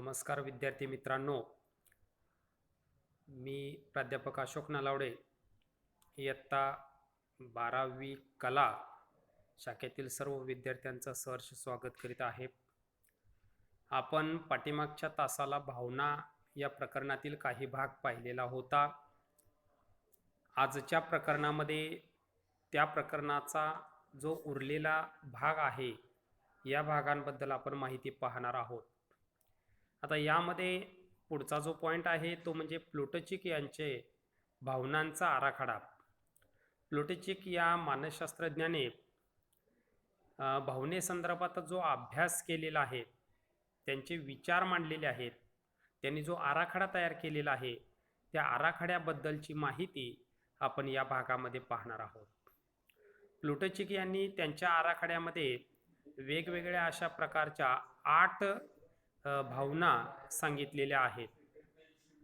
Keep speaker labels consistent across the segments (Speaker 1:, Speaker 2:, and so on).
Speaker 1: नमस्कार विद्यार्थी मित्रांनो, मी प्राध्यापक अशोक नलावडे, इयत्ता 12वी कला शाखेतील सर्व विद्यार्थ्यांचं सहर्ष स्वागत करीत आहे. आपण पाठीमागच्या तासाला भावना या प्रकरणातील काही भाग पाहिलेला होता. आजच्या प्रकरणामध्ये त्या प्रकरणाचा जो उरलेला भाग आहे, या भागांबद्दल आपण माहिती पाहणार आहोत. आता यामध्ये पुढचा जो पॉईंट आहे तो म्हणजे प्लुटचिक यांचे भावनांचा आराखडा. प्लुटचिक या मानसशास्त्रज्ञाने भावनेसंदर्भात जो अभ्यास केलेला आहे, त्यांचे विचार मांडलेले आहेत, त्यांनी जो आराखडा तयार केलेला आहे, त्या आराखड्याबद्दलची माहिती आपण या भागामध्ये पाहणार आहोत. प्लुटचिक यांनी त्यांच्या आराखड्यामध्ये वेगवेगळ्या अशा प्रकारच्या 8 भावना सांगितलेल्या आहेत.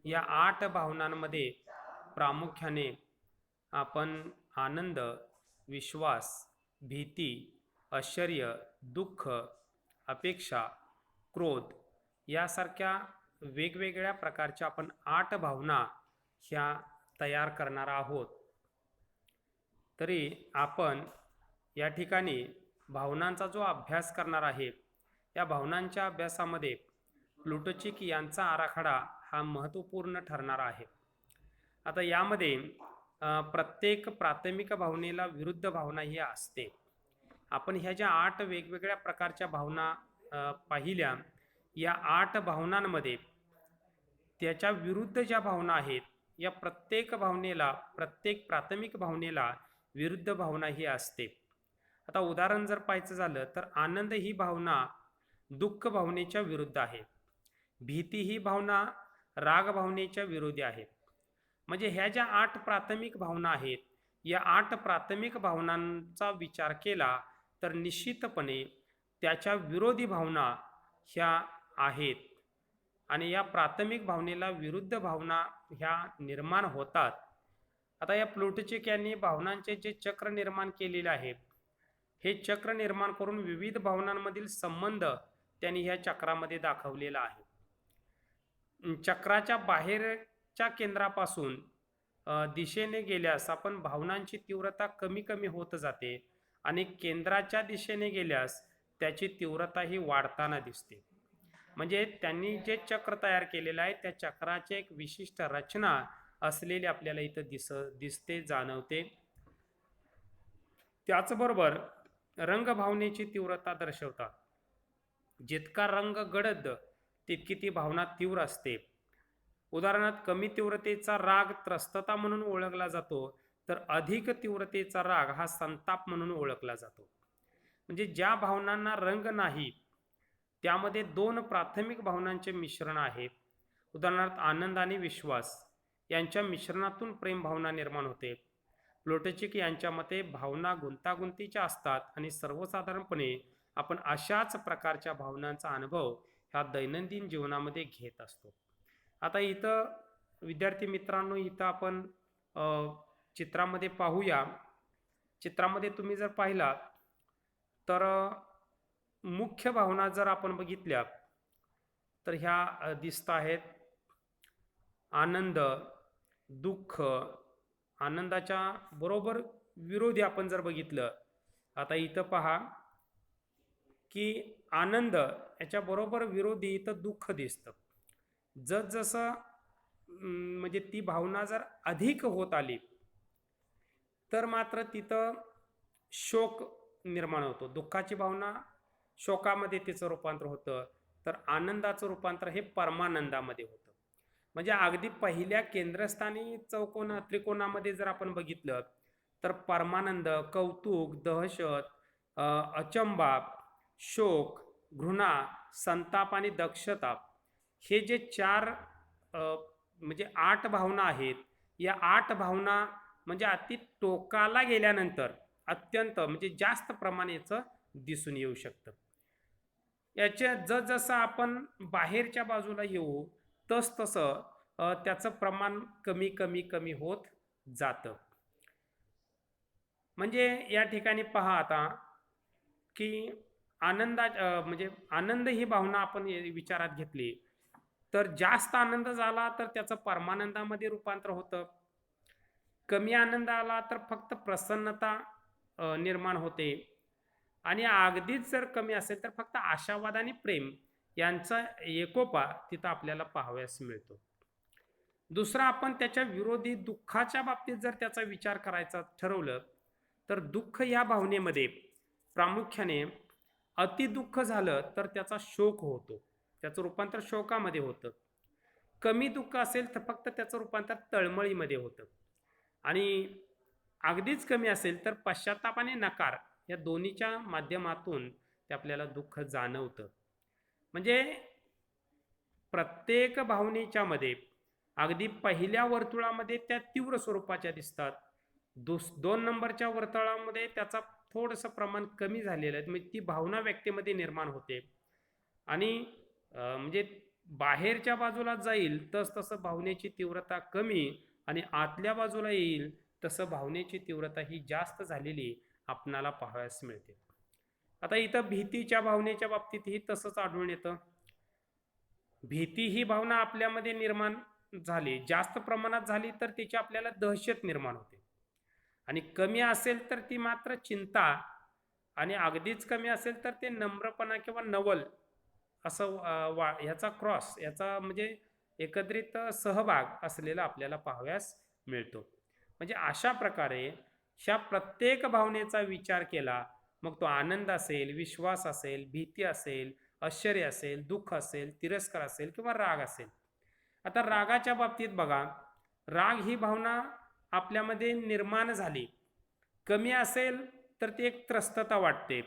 Speaker 1: या 8 भावनांमध्ये प्रामुख्याने आपण आनंद, विश्वास, भीती, आश्चर्य, दुःख, अपेक्षा, क्रोध यासारख्या वेगवेगळ्या प्रकारच्या आपण 8 भावना ह्या तयार करणार आहोत. तरी आपण या ठिकाणी भावनांचा जो अभ्यास करणार आहे, या भावनांच्या अभ्यासामध्ये प्लुटचिक यांचा आराखडा हा महत्त्वपूर्ण ठरणार आहे. आता यामध्ये प्रत्येक प्राथमिक भावनेला विरुद्ध भावना ही असते. आपण ह्या ज्या 8 वेगवेगळ्या प्रकारच्या भावना पाहिल्या, या 8 भावनांमध्ये त्याच्या विरुद्ध ज्या भावना आहेत, या प्रत्येक भावनेला, प्रत्येक प्राथमिक भावनेला विरुद्ध भावना ही असते. आता उदाहरण जर पाहायचं झालं तर आनंद ही भावना दुःख भावनेच्या विरुद्ध आहे. भीती ही भावना राग भावनेच्या विरोधी आहे. म्हणजे ह्या ज्या 8 प्राथमिक भावना आहेत, या 8 प्राथमिक भावनांचा विचार केला तर निश्चितपणे त्याच्या विरोधी भावना ह्या आहेत आणि या प्राथमिक भावनेला विरुद्ध भावना ह्या निर्माण होतात. आता या प्लुटचिक यांनी भावनांचे जे चक्र निर्माण केलेले आहे, हे चक्र निर्माण करून विविध भावनांमधील संबंध त्यांनी ह्या चक्रामध्ये दाखवलेला आहे. चक्राच्या बाहेरच्या केंद्रापासून दिशेने गेल्यास आपण भावनांची तीव्रता कमी कमी होत जाते आणि केंद्राच्या दिशेने गेल्यास त्याची तीव्रता ही वाढताना दिसते. म्हणजे त्यांनी जे चक्र तयार केलेलं आहे, त्या चक्राची एक विशिष्ट रचना असलेली आपल्याला इथं दिसते, जाणवते. त्याचबरोबर रंग भावनेची तीव्रता दर्शवतात. जितका रंग गडद तितकी ती भावना तीव्र असते. उदाहरणार्थ कमी तीव्रतेचा राग त्रस्तता म्हणून ओळखला जातो, तर अधिक तीव्रतेचा राग हा संताप म्हणून ओळखला जातो. म्हणजे ज्या भावनांना रंग नाही त्यामध्ये 2 प्राथमिक भावनांचे मिश्रण आहे. उदाहरणार्थ आनंद आणि विश्वास यांच्या मिश्रणातून प्रेम भावना निर्माण होते. प्लुटचिक यांच्या मते भावना गुंतागुंतीच्या असतात आणि सर्वसाधारणपणे आपण अशाच प्रकारच्या भावनांचा अनुभव ह्या दैनंदिन जीवनामध्ये घेत असतो. आता इथं विद्यार्थी मित्रांनो, इथं आपण चित्रामध्ये पाहूया. चित्रामध्ये तुम्ही जर पाहिला तर मुख्य भावना जर आपण बघितल्या तर ह्या दिसत आहेत. आनंद, दुःख, आनंदाच्या बरोबर विरोधी आपण जर बघितलं, आता इथं पहा की आनंद याच्या बरोबर विरोधी इथं दुःख दिसतं. जसं म्हणजे ती भावना जर अधिक होत आली तर मात्र तिथं शोक निर्माण होतो. दुःखाची भावना शोकामध्ये तिचं रूपांतर होतं, तर आनंदाचं रूपांतर हे परमानंदामध्ये होतं. म्हणजे अगदी पहिल्या केंद्रस्थानी त्रिकोणामध्ये जर आपण बघितलं तर परमानंद, कौतुक, दहशत, अचंबा, शोक, घृणा, संताप आणि दक्षता हे जे 4 म्हणजे 8 भावना आहेत, या 8 भावना म्हणजे अति टोकाला गेल्यानंतर अत्यंत म्हणजे जास्त प्रमाणाचं दिसून येऊ शकतं. याच्या जसं आपण बाहेरच्या बाजूला येऊ तसं त्याचं प्रमाण कमी कमी कमी होत जातं. म्हणजे या ठिकाणी पहा आता की म्हणजे आनंद ही भावना आपण विचारात घेतली तर जास्त आनंद झाला तर त्याचं परमानंदामध्ये रूपांतर होतं. कमी आनंद आला तर फक्त प्रसन्नता निर्माण होते. आणि अगदीच जर कमी असेल तर फक्त आशावाद आणि प्रेम यांचा एकोपा तिथं आपल्याला पाहावयास मिळतो. दुसरा, आपण त्याच्या विरोधी दुःखाच्या बाबतीत जर त्याचा विचार करायचा ठरवलं तर दुःख या भावनेमध्ये प्रामुख्याने अतिदुःख झालं तर त्याचा शोक होतो, त्याचं रूपांतर शोकामध्ये होतं. कमी दुःख असेल तर फक्त त्याचं रूपांतर तळमळीमध्ये होतं. आणि अगदीच कमी असेल तर पश्चाताप आणि नकार या दोन्हीच्या माध्यमातून ते आपल्याला दुःख जाणवतं. म्हणजे प्रत्येक भावनेच्या मध्ये अगदी पहिल्या वर्तुळामध्ये त्या तीव्र स्वरूपाच्या दिसतात. 2 नंबरच्या वर्तुळामध्ये त्याचा थोडंसं प्रमाण कमी झालेलं आहे, म्हणजे ती भावना व्यक्तीमध्ये निर्माण होते. आणि म्हणजे बाहेरच्या बाजूला जाईल तसं भावनेची तीव्रता कमी आणि आतल्या बाजूला येईल तसं भावनेची तीव्रता ही जास्त झालेली आपणाला पाहावयास मिळते. आता इथं भीतीच्या भावनेच्या बाबतीतही तसंच आढळून येतं. भीती ही भावना आपल्यामध्ये निर्माण झाली, जास्त प्रमाणात झाली तर तिची आपल्याला दहशत निर्माण होते. आणि कमी असेल तर ती मात्र चिंता, आणि अगदीच कमी असेल तर ते नम्रपणा किंवा नवल असं ह्याचा क्रॉस, याचा म्हणजे एकत्रित सहभाग असलेला आपल्याला पाहाव्यास मिळतो. म्हणजे अशा प्रकारे ह्या प्रत्येक भावनेचा विचार केला, मग तो आनंद असेल, विश्वास असेल, भीती असेल, आश्चर्य असेल, दुःख असेल, तिरस्कार असेल किंवा राग असेल. आता रागाच्या बाबतीत बघा, राग ही भावना आपल्यामध्ये निर्माण झाली, कमी असेल तर ती एक त्रस्तता वाटते,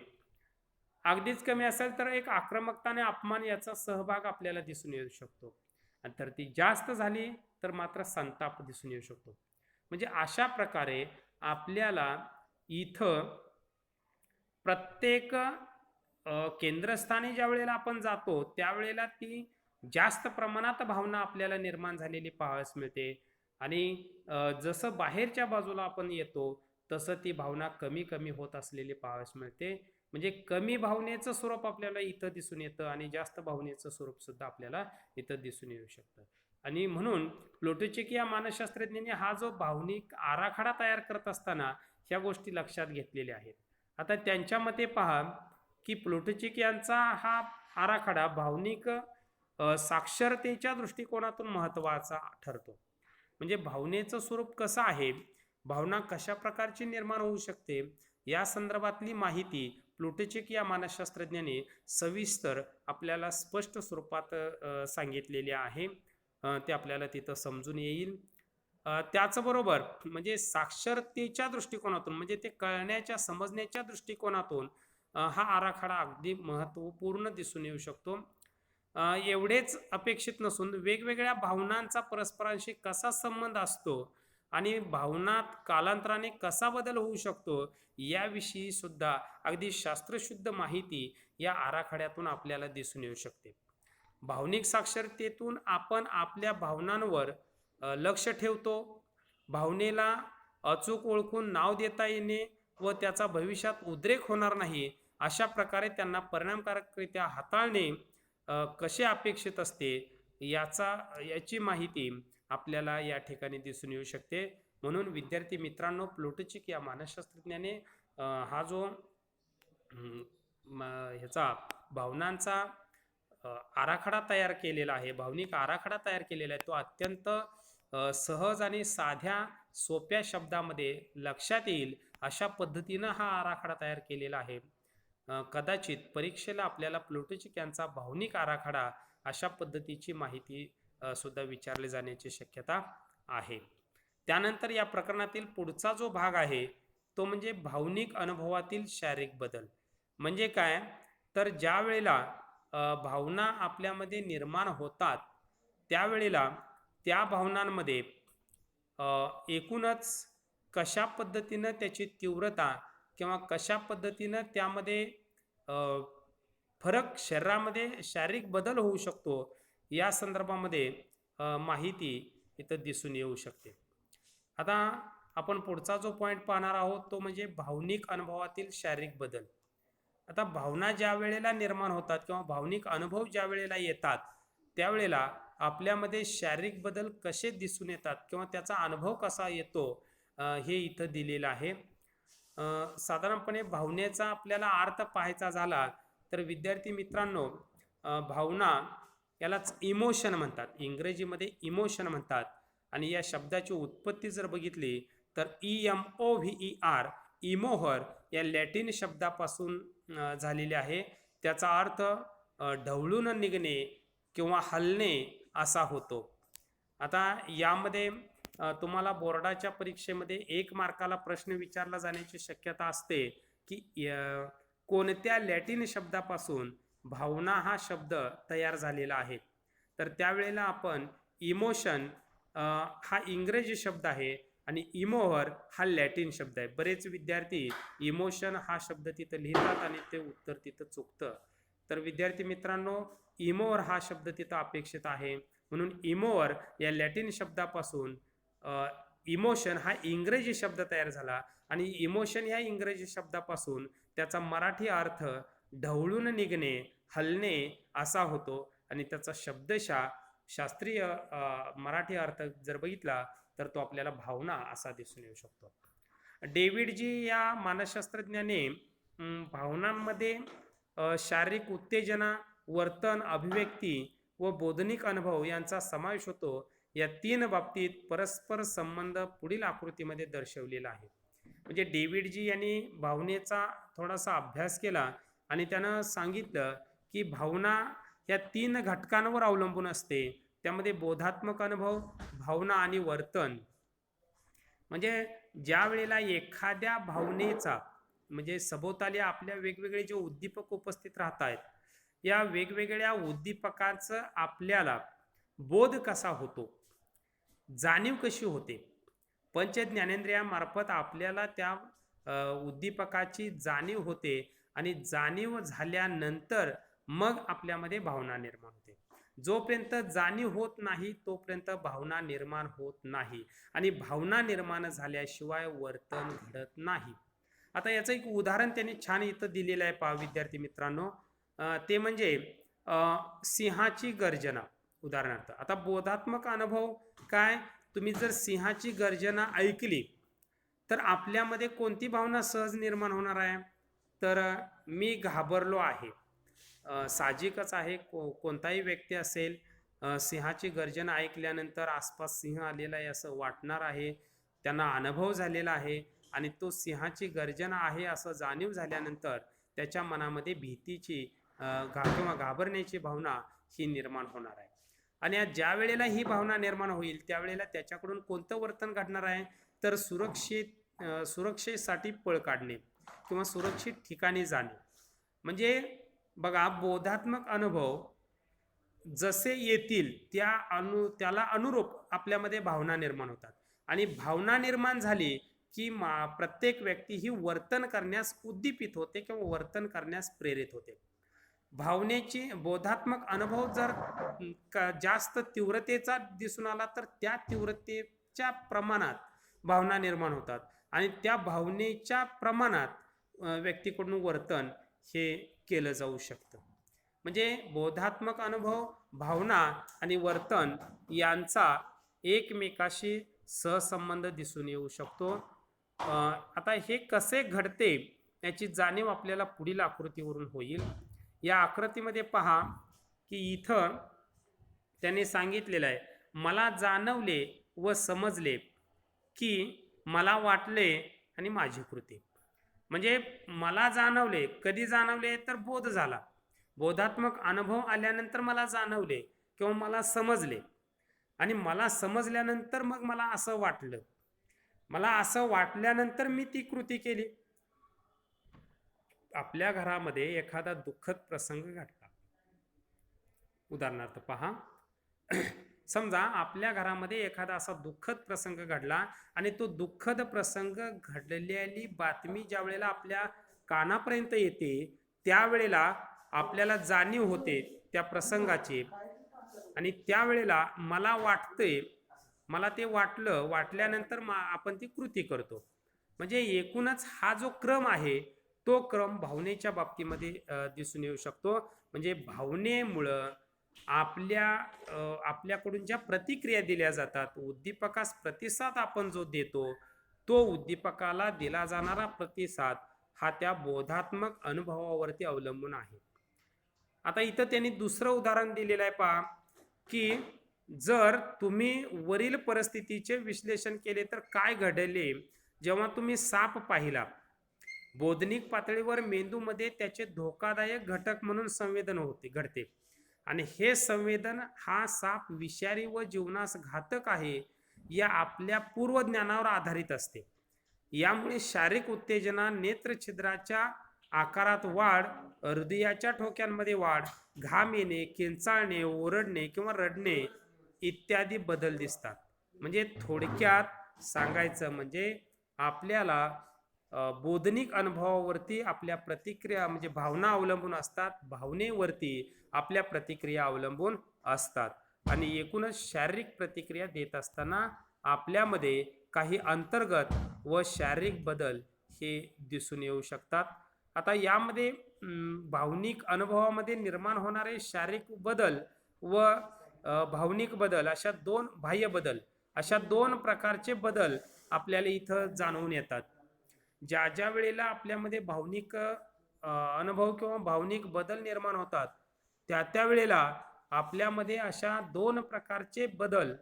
Speaker 1: अगदीच कमी असेल तर एक आक्रमकता आणि अपमान याचा सहभाग आपल्याला दिसून येऊ शकतो, आणि तर ती जास्त झाली तर मात्र संताप दिसून येऊ शकतो. म्हणजे अशा प्रकारे आपल्याला इथं प्रत्येक केंद्रस्थानी ज्या वेळेला आपण जातो त्यावेळेला ती जास्त प्रमाणात भावना आपल्याला निर्माण झालेली पाहावयास मिळते. आणि जसं बाहेरच्या बाजूला आपण येतो तसं ती भावना कमी कमी होत असलेली पाहावयास मिळते. म्हणजे कमी भावनेचं स्वरूप आपल्याला इथं दिसून येतं आणि जास्त भावनेचं स्वरूप सुद्धा आपल्याला इथं दिसून येऊ शकतं. आणि म्हणून प्लोटोचेक या मानसशास्त्रज्ञांनी हा जो भावनिक आराखडा तयार करत असताना ह्या गोष्टी लक्षात घेतलेल्या आहेत. आता त्यांच्या मते पहा की प्लोटोचेक यांचा हा आराखडा भावनिक साक्षरतेच्या दृष्टिकोनातून महत्त्वाचा ठरतो. म्हणजे भावनेचं स्वरूप कसं आहे, भावना कशा प्रकारची निर्माण होऊ शकते, या संदर्भातली माहिती प्लोटोचेक या मानसशास्त्रज्ञाने सविस्तर आपल्याला स्पष्ट स्वरूपात सांगितलेले आहे. ते आपल्याला तिथं समजून येईल. त्याचबरोबर म्हणजे साक्षरतेच्या दृष्टिकोनातून, म्हणजे ते कळण्याच्या समजण्याच्या दृष्टिकोनातून हा आराखडा अगदी महत्त्वपूर्ण दिसून येऊ शकतो. एवढेच अपेक्षित नसून वेगवेगळ्या भावनांचा परस्परांशी कसा संबंध असतो आणि भावनात कालांतराने कसा बदल होऊ शकतो याविषयी सुद्धा अगदी शास्त्रशुद्ध माहिती या आराखड्यातून आपल्याला दिसून येऊ शकते. भावनिक साक्षरतेतून आपण आपल्या भावनांवर लक्ष ठेवतो, भावनेला अचूक ओळखून नाव देता येणे व त्याचा भविष्यात उद्रेक होणार नाही अशा प्रकारे त्यांना परिणामकारकरित्या हाताळणे कसे अपेक्षित असते याची माहिती आपल्याला या ठिकाणी दिसून येऊ शकते. म्हणून विद्यार्थी मित्रांनो, प्लोटोचेक या मानसशास्त्रज्ञाने हा जो ह्याचा भावनांचा आराखडा तयार केलेला आहे, भावनिक आराखडा तयार केलेला आहे, तो अत्यंत सहज आणि साध्या सोप्या शब्दामध्ये लक्षात येईल अशा पद्धतीनं हा आराखडा तयार केलेला आहे. कदाचित परीक्षेला आपल्याला प्लोटोचेक यांचा भावनिक आराखडा अशा पद्धतीची माहिती सुद्धा विचारले जाण्याची शक्यता आहे. त्यानंतर या प्रकरणातील पुढचा जो भाग आहे तो म्हणजे भावनिक अनुभवातील शारीरिक बदल. म्हणजे काय, तर ज्या वेळेला भावना आपल्यामध्ये निर्माण होतात त्यावेळेला त्या भावनांमध्ये एकूणच कशा पद्धतीनं त्याची तीव्रता किंवा कशा पद्धतीनं त्यामध्ये फरक, शरीरामध्ये शारीरिक बदल होऊ शकतो या संदर्भामध्ये माहिती इथं दिसून येऊ शकते. आता आपण पुढचा जो पॉईंट पाहणार आहोत तो म्हणजे भावनिक अनुभवातील शारीरिक बदल. आता भावना ज्या वेळेला निर्माण होतात किंवा भावनिक अनुभव ज्या वेळेला येतात त्यावेळेला आपल्यामध्ये शारीरिक बदल कसे दिसून येतात किंवा त्याचा अनुभव कसा येतो हे इथं दिलेलं आहे. साधारणपणे भावनेचा आपल्याला अर्थ पाहायचा झाला तर विद्यार्थी मित्रांनो, भावना यालाच इमोशन म्हणतात, इंग्रजीमध्ये इमोशन म्हणतात. आणि या शब्दाची उत्पत्ती जर बघितली तर EMOVER इमोहर या लॅटिन शब्दापासून झालेले आहे. त्याचा अर्थ ढवळून निघणे किंवा हलणे असा होतो. आता यामध्ये तुम्हाला बोर्डाच्या परीक्षेमध्ये 1 मार्काला प्रश्न विचारला जाण्याची शक्यता असते की कोणत्या लॅटिन शब्दापासून भावना हा शब्द तयार झालेला आहे. तर त्यावेळेला आपण इमोशन हा इंग्रजी शब्द आहे आणि इमोहर हा लॅटिन शब्द आहे. बरेच विद्यार्थी इमोशन हा शब्द तिथं लिहितात आणि ते उत्तर तिथं चुकतं. तर विद्यार्थी मित्रांनो, इमोहर हा शब्द तिथं अपेक्षित आहे. म्हणून इमोहर या लॅटिन शब्दापासून इमोशन हा इंग्रजी शब्द तयार झाला आणि इमोशन या इंग्रजी शब्दापासून त्याचा मराठी अर्थ ढवळून निघणे, हलणे असा होतो. आणि त्याचा शब्दशः शास्त्रीय मराठी अर्थ जर बघितला तर तो आपल्याला भावना असा दिसून येऊ शकतो. डेव्हिड जी या मानसशास्त्रज्ञाने भावनांमध्ये शारीरिक उत्तेजना, वर्तन, अभिव्यक्ती व बोधनिक अनुभव यांचा समावेश होतो. या 3 बाबतीत परस्पर संबंध पुढील आकृतीमध्ये दर्शवलेला आहे. म्हणजे डेव्हिड जी यांनी भावनेचा थोडासा अभ्यास केला आणि त्यानं सांगितलं की भावना या 3 घटकांवर अवलंबून असते. त्यामध्ये बोधात्मक अनुभव, भावना आणि वर्तन. म्हणजे ज्या वेळेला एखाद्या भावनेचा म्हणजे सभोवताली आपल्या वेगवेगळे जे उद्दीपक उपस्थित राहत आहेत, या वेगवेगळ्या उद्दीपकांचा आपल्याला बोध कसा होतो, जाणीव कशी होते, पंच ज्ञानेंद्रियामार्फत आपल्याला त्या उद्दीपकाची जाणीव होते आणि जाणीव झाल्यानंतर मग आपल्यामध्ये भावना निर्माण होते. जोपर्यंत जाणीव होत नाही तोपर्यंत भावना निर्माण होत नाही आणि भावना निर्माण झाल्याशिवाय वर्तन घडत नाही. आता याचं एक उदाहरण त्यांनी छान इथं दिलेलं आहे पहा विद्यार्थी मित्रांनो. ते म्हणजे सिंहाची गर्जना. उदाहरणार्थ आता बोधात्मक अनुभव काय, तुम्ही जर सिंहाची गर्जना ऐकली तर आपल्यामध्ये कोणती भावना सहज निर्माण होणार आहे, तर मी घाबरलो आहे. साहजिकच आहे, कोणताही व्यक्ती असेल सिंहाची गर्जना ऐकल्यानंतर आसपास सिंह आलेला आहे असं वाटणार आहे, त्यांना अनुभव झालेला आहे आणि तो सिंहाची गर्जना आहे असं जाणीव झाल्यानंतर त्याच्या मनामध्ये भीतीची किंवा घाबरण्याची भावना ही निर्माण होणार आहे. आणि ज्या वेळेला ही भावना निर्माण होईल त्यावेळेला त्याच्याकडून कोणतं वर्तन घडणार आहे, तर सुरक्षेसाठी पळ काढणे किंवा सुरक्षित ठिकाणी जाणे. म्हणजे बघा, बोधात्मक अनुभव जसे येतील त्याला अनुरूप आपल्यामध्ये भावना निर्माण होतात आणि भावना निर्माण झाली की प्रत्येक व्यक्ती ही वर्तन करण्यास उद्दीपित होते किंवा वर्तन करण्यास प्रेरित होते. भावनेची बोधात्मक अनुभव जर जास्त तीव्रतेचा दिसून आला तर त्या तीव्रतेच्या प्रमाणात भावना निर्माण होतात आणि त्या भावनेच्या प्रमाणात व्यक्तीकडून वर्तन हे केलं जाऊ शकतं. म्हणजे बोधात्मक अनुभव, भावना आणि वर्तन यांचा एकमेकाशी सहसंबंध दिसून येऊ शकतो. आता हे कसे घडते याची जाणीव आपल्याला पुढील आकृतीवरून होईल. या आकृतीमध्ये पहा की इथं त्याने सांगितलेलं आहे, मला जाणवले व समजले की मला वाटले आणि माझी कृती. म्हणजे मला जाणवले, कधी जाणवले तर बोध झाला, बोधात्मक अनुभव आल्यानंतर मला जाणवले किंवा मला समजले आणि मला समजल्यानंतर मग मला असं वाटलं, मला असं वाटल्यानंतर मी ती कृती केली. आपल्या घरामध्ये एखादा दुःखद प्रसंग घडला, उदाहरणार्थ पहा समजा आपल्या घरामध्ये एखादा असा दुःखद प्रसंग घडला आणि तो दुःखद प्रसंग घडलेली बातमी ज्या वेळेला आपल्या कानापर्यंत येते त्यावेळेला आपल्याला जाणीव होते त्या प्रसंगाची आणि त्यावेळेला मला वाटते, मला ते वाटल्यानंतर आपण ती कृती करतो. म्हणजे एकूणच हा जो क्रम आहे तो क्रम भावनेच्या बाबतीमध्ये दिसून येऊ शकतो. म्हणजे भावनेमुळं आपल्याकडून ज्या प्रतिक्रिया दिल्या जातात, उद्दीपकास प्रतिसाद आपण जो देतो, तो उद्दीपकाला दिला जाणारा प्रतिसाद हा त्या बोधात्मक अनुभवावरती अवलंबून आहे. आता इथं त्यांनी दुसरं उदाहरण दिलेलं आहे पहा, की जर तुम्ही वरील परिस्थितीचे विश्लेषण केले तर काय घडले जेव्हा तुम्ही साप पाहिला. बोधनिक पातळीवर मेंदूमध्ये त्याचे धोकादायक घटक म्हणून संवेदन घडते आणि हे संवेदन हा साप विषारी व जीवनास घातक आहे या आपल्या पूर्वज्ञानावर आधारित असते. यामुळे शारीरिक उत्तेजना, नेत्रछिद्राच्या आकारात वाढ, हृदयाच्या ठोक्यांमध्ये वाढ, घाम येणे, किंचाळणे, ओरडणे किंवा रडणे इत्यादी बदल दिसतात. म्हणजे थोडक्यात सांगायचं म्हणजे आपल्याला बोधनिक अनुभवावरती आपल्या प्रतिक्रिया म्हणजे भावना अवलंबून असतात, भावनेवरती आपल्या प्रतिक्रिया अवलंबून असतात आणि एकूणच शारीरिक प्रतिक्रिया देत असताना आपल्यामध्ये काही अंतर्गत व शारीरिक बदल हे दिसून येऊ शकतात. आता यामध्ये भावनिक अनुभवामध्ये निर्माण होणारे शारीरिक बदल व भावनिक बदल अशा दोन बाह्य बदल अशा दोन प्रकारचे बदल आपल्याला इथं जाणवून येतात. ज्या ज्या वेळेला आपल्यामध्ये भावनिक अनुभव किंवा भावनिक बदल निर्माण होतात त्या वेळेला आपल्यामध्ये अशा दोन प्रकारचे बदल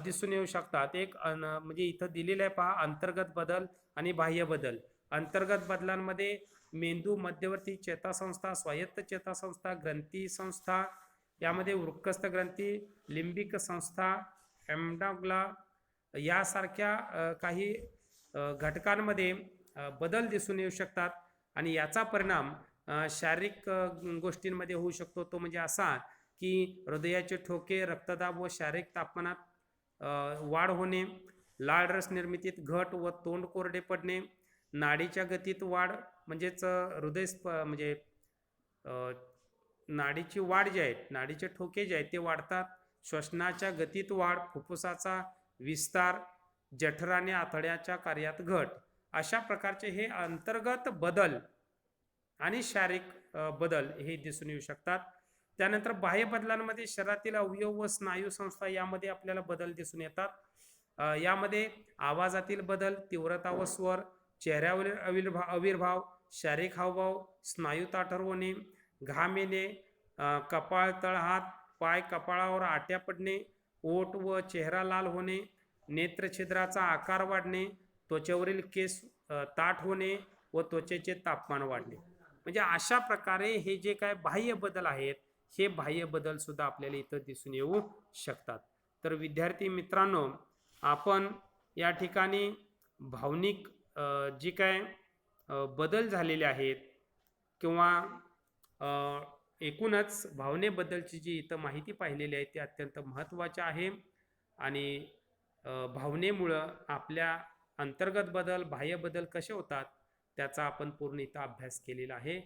Speaker 1: दिसून येऊ शकतात. एक म्हणजे इथं दिलेलं आहे पहा, अंतर्गत बदल आणि बाह्य बदल. अंतर्गत बदलांमध्ये मेंदू, मध्यवर्ती चेतासंस्था, स्वायत्त चेतासंस्था, ग्रंथी संस्था, यामध्ये वृक्कस्थ ग्रंथी, लिंबिक संस्था, एम्डाग्ला यासारख्या काही घटकांमध्ये बदल दिसून येऊ शकतात आणि याचा परिणाम शारीरिक गोष्टींमध्ये होऊ शकतो. तो म्हणजे असा की हृदयाचे ठोके, रक्तदाब व शारीरिक तापमानात वाढ होणे, लाळ रस निर्मितीत घट व तोंड कोरडे पडणे, नाडीच्या गतीत वाढ म्हणजेच म्हणजे नाडीची वाढ जी आहे, नाडीचे ठोके जे आहेत ते वाढतात, श्वसनाच्या गतीत वाढ, फुफ्फुसाचा विस्तार, जठराने आतड्याच्या कार्यात घट, अशा प्रकारचे हे अंतर्गत बदल आणि शारीरिक बदल हे दिसून येऊ शकतात. त्यानंतर बाह्य बदलांमध्ये शरीरातील अवयव व स्नायू संस्था यामध्ये आपल्याला बदल दिसून येतात. यामध्ये आवाजातील बदल, तीव्रता व स्वर, चेहऱ्यावरील आविर्भाव, शारीरिक हावभाव, स्नायू ताठर होणे, घाम येणे, कपाळ, तळहात, पाय कपाळावर आट्या पडणे, ओठ व चेहरा लाल होणे, नेत्रछिद्राचा आकार वाढणे, त्वचेवरील केस ताठ होणे व त्वचेचे तापमान वाढणे. म्हणजे अशा प्रकारे हे जे काय बाह्य बदल आहेत हे बाह्य बदल सुद्धा आपल्याला इथं दिसून येऊ शकतात. तर विद्यार्थी मित्रांनो, आपण या ठिकाणी भावनिक जी काय बदल झालेले आहेत किंवा एकूणच भावनेबद्दलची जी इथं माहिती पाहिलेली आहे ती अत्यंत महत्त्वाची आहे आणि भावनेमुळं आपल्या अंतर्गत बदल, बाह्य बदल कसे होतात त्याचा आपण पूर्ण इथं अभ्यास केलेला आहे.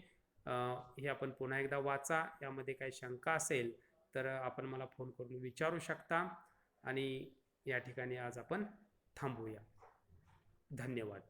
Speaker 1: हे आपण पुन्हा एकदा वाचा. यामध्ये काही शंका असेल तर आपण मला फोन करून विचारू शकता आणि या ठिकाणी आज आपण थांबूया. धन्यवाद.